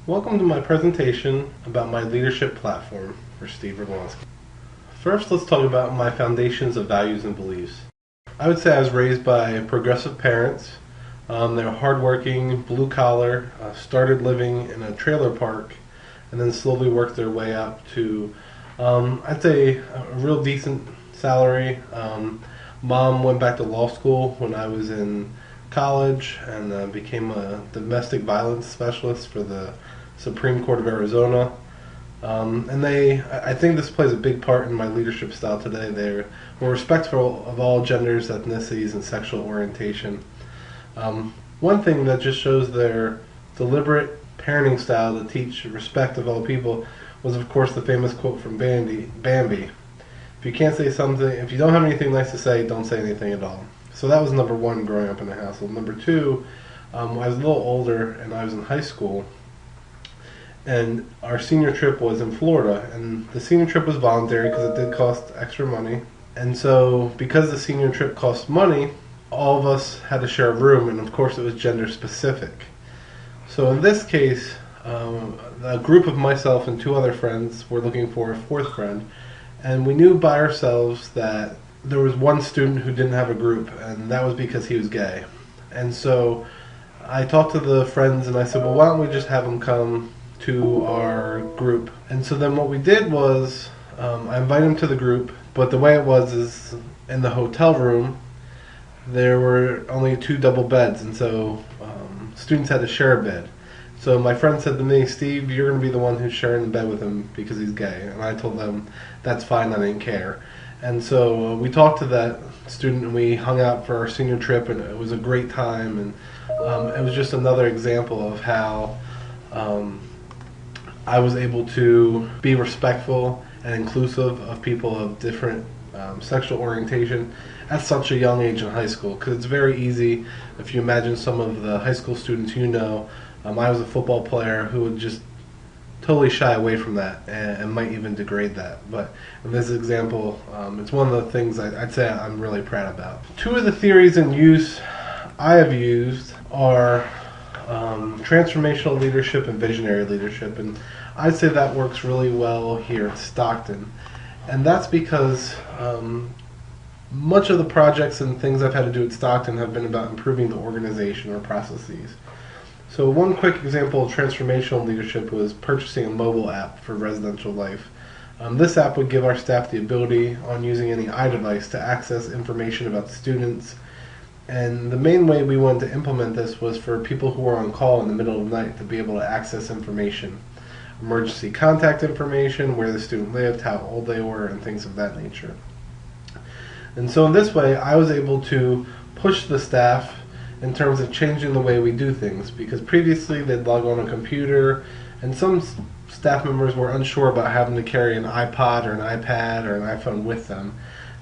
Welcome to my presentation about my leadership platform for Steve Radwanski. First, let's talk about my foundations of values and beliefs. I would say I was raised by progressive parents. They were hardworking, blue collar, started living in a trailer park, and then slowly worked their way up to, I'd say, a real decent salary. Mom went back to law school when I was in college and became a domestic violence specialist for the Supreme Court of Arizona. I think this plays a big part in my leadership style today. They were respectful of all genders, ethnicities, and sexual orientation. One thing that just shows their deliberate parenting style to teach respect of all people was, of course, the famous quote from Bambi. If you can't say something, if you don't have anything nice to say, don't say anything at all. So that was number one growing up in the household. Number two, I was a little older and I was in high school, and our senior trip was in Florida, and the senior trip was voluntary because it did cost extra money. And so because the senior trip cost money, all of us had to share a room, and of course it was gender specific. So in this case, a group of myself and two other friends were looking for a fourth friend, and we knew by ourselves that there was one student who didn't have a group, and that was because he was gay. And so I talked to the friends and I said, well, why don't we just have him come to our group? And so then what we did was I invited him to the group, but the way it was is in the hotel room there were only two double beds, and so students had to share a bed. So my friend said to me, Steve, you're going to be the one who's sharing the bed with him because he's gay. And I told them, that's fine, I didn't care. And so we talked to that student and we hung out for our senior trip, and it was a great time. And it was just another example of how I was able to be respectful and inclusive of people of different sexual orientation at such a young age in high school. Because it's very easy, if you imagine some of the high school students you know, I was a football player who would just totally shy away from that and might even degrade that. But in this example, it's one of the things I'd say I'm really proud about. Two of the theories in use I have used are transformational leadership and visionary leadership, and I'd say that works really well here at Stockton. And that's because much of the projects and things I've had to do at Stockton have been about improving the organization or processes. So one quick example of transformational leadership was purchasing a mobile app for residential life. This app would give our staff the ability, on using any iDevice, to access information about students. And the main way we wanted to implement this was for people who were on call in the middle of the night to be able to access information. Emergency contact information, where the student lived, how old they were, and things of that nature. And so in this way, I was able to push the staff in terms of changing the way we do things, because previously they'd log on a computer, and some staff members were unsure about having to carry an iPod or an iPad or an iPhone with them.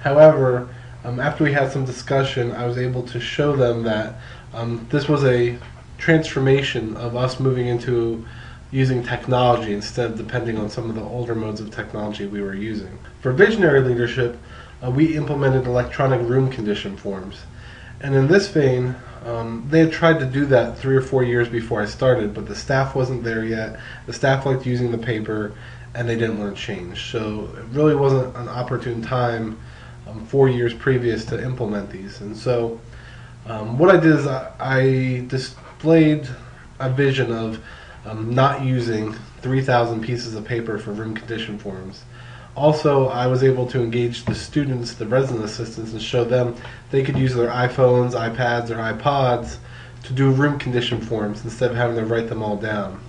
However, after we had some discussion, I was able to show them that this was a transformation of us moving into using technology instead of depending on some of the older modes of technology we were using. For visionary leadership, we implemented electronic room condition forms. And in this vein, they had tried to do that 3 or 4 years before I started, but the staff wasn't there yet. The staff liked using the paper, and they didn't want to change. So it really wasn't an opportune time 4 years previous to implement these. And so what I did is I displayed a vision of not using 3,000 pieces of paper for room condition forms. Also, I was able to engage the students, the resident assistants, and show them they could use their iPhones, iPads, or iPods to do room condition forms instead of having to write them all down.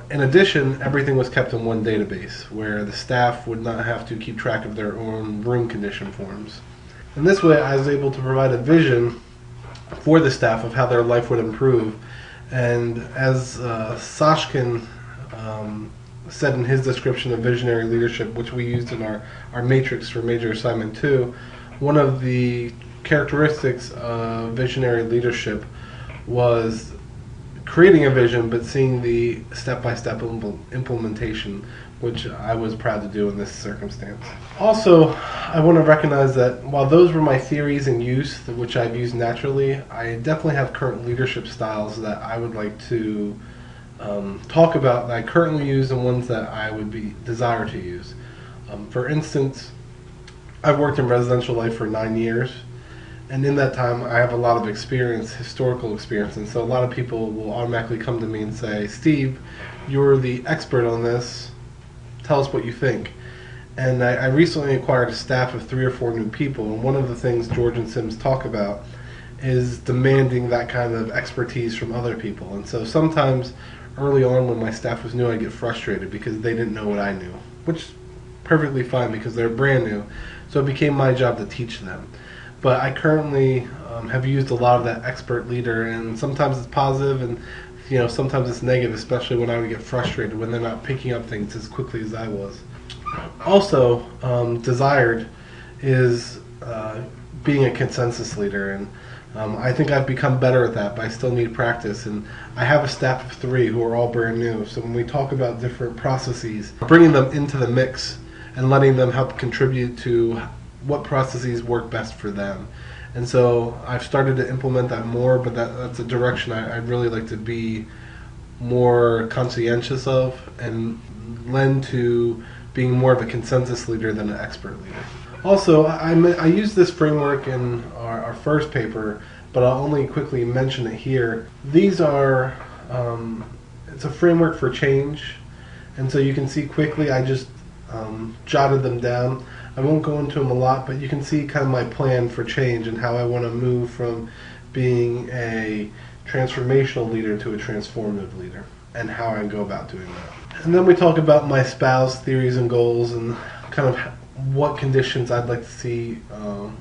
In addition, everything was kept in one database where the staff would not have to keep track of their own room condition forms. In this way, I was able to provide a vision for the staff of how their life would improve. And as Sashkin said in his description of visionary leadership, which we used in our matrix for major assignment 2, one of the characteristics of visionary leadership was creating a vision but seeing the step-by-step implementation, which I was proud to do in this circumstance. Also, I want to recognize that while those were my theories in use, which I've used naturally, I definitely have current leadership styles that I would like to talk about that I currently use and ones that I would desire to use. For instance, I've worked in residential life for 9 years, and in that time I have a lot of experience, historical experience, and so a lot of people will automatically come to me and say, Steve, you're the expert on this, tell us what you think. And I recently acquired a staff of 3 or 4 new people, and one of the things George and Sims talk about is demanding that kind of expertise from other people. And so sometimes early on when my staff was new, I'd get frustrated because they didn't know what I knew, which is perfectly fine because they're brand new. So it became my job to teach them. But I currently have used a lot of that expert leader, and sometimes it's positive and sometimes it's negative, especially when I would get frustrated when they're not picking up things as quickly as I was. Also, desired is being a consensus leader, and I think I've become better at that, but I still need practice. And I have a staff of 3 who are all brand new, so when we talk about different processes, bringing them into the mix and letting them help contribute to what processes work best for them. And so I've started to implement that more, but that's a direction I'd really like to be more conscientious of and lend to being more of a consensus leader than an expert leader. Also, I use this framework in our first paper, but I'll only quickly mention it here. These are, it's a framework for change, and so you can see quickly I just jotted them down. I won't go into them a lot, but you can see kind of my plan for change and how I want to move from being a transformational leader to a transformative leader, and how I go about doing that. And then we talk about my spouse theories and goals and kind of what conditions I'd like to see,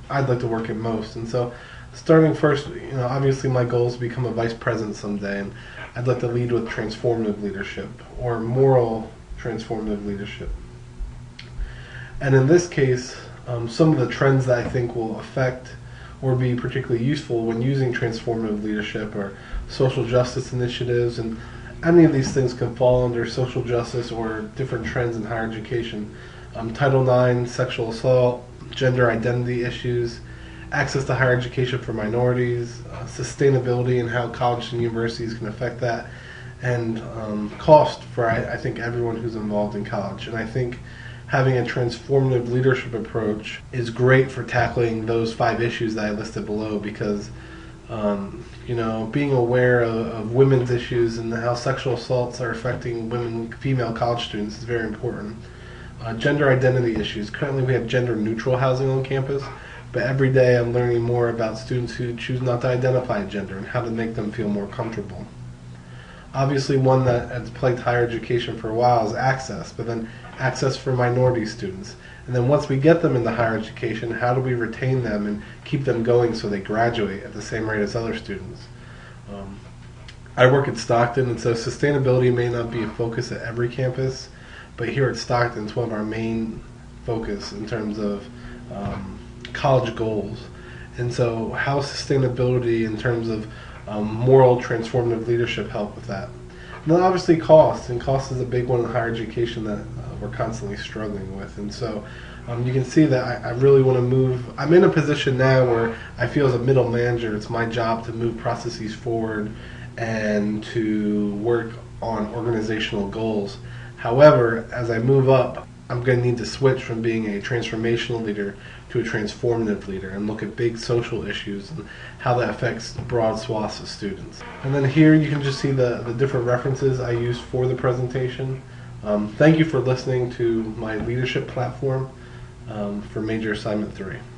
I'd like to work in most. And so starting first, obviously my goal is to become a vice president someday, and I'd like to lead with transformative leadership or moral transformative leadership. And in this case, some of the trends that I think will affect or be particularly useful when using transformative leadership are social justice initiatives, and any of these things can fall under social justice or different trends in higher education. Title IX, sexual assault, gender identity issues, access to higher education for minorities, sustainability and how colleges and universities can affect that, and cost for, I think, everyone who's involved in college. And I think having a transformative leadership approach is great for tackling those 5 issues that I listed below, because being aware of women's issues and how sexual assaults are affecting female college students is very important. Gender identity issues. Currently we have gender neutral housing on campus, but every day I'm learning more about students who choose not to identify gender and how to make them feel more comfortable. Obviously one that has plagued higher education for a while is access, but then access for minority students. And then once we get them into higher education, how do we retain them and keep them going so they graduate at the same rate as other students? I work at Stockton, and so sustainability may not be a focus at every campus, but here at Stockton it's one of our main focus in terms of college goals. And so how sustainability in terms of moral transformative leadership help with that? And then obviously cost, and cost is a big one in higher education that we're constantly struggling with. And so you can see that I really want to move. I'm in a position now where I feel as a middle manager it's my job to move processes forward and to work on organizational goals. However, as I move up, I'm going to need to switch from being a transformational leader to a transformative leader and look at big social issues and how that affects broad swaths of students. And then here you can just see the different references I used for the presentation. Thank you for listening to my leadership platform for Major Assignment 3.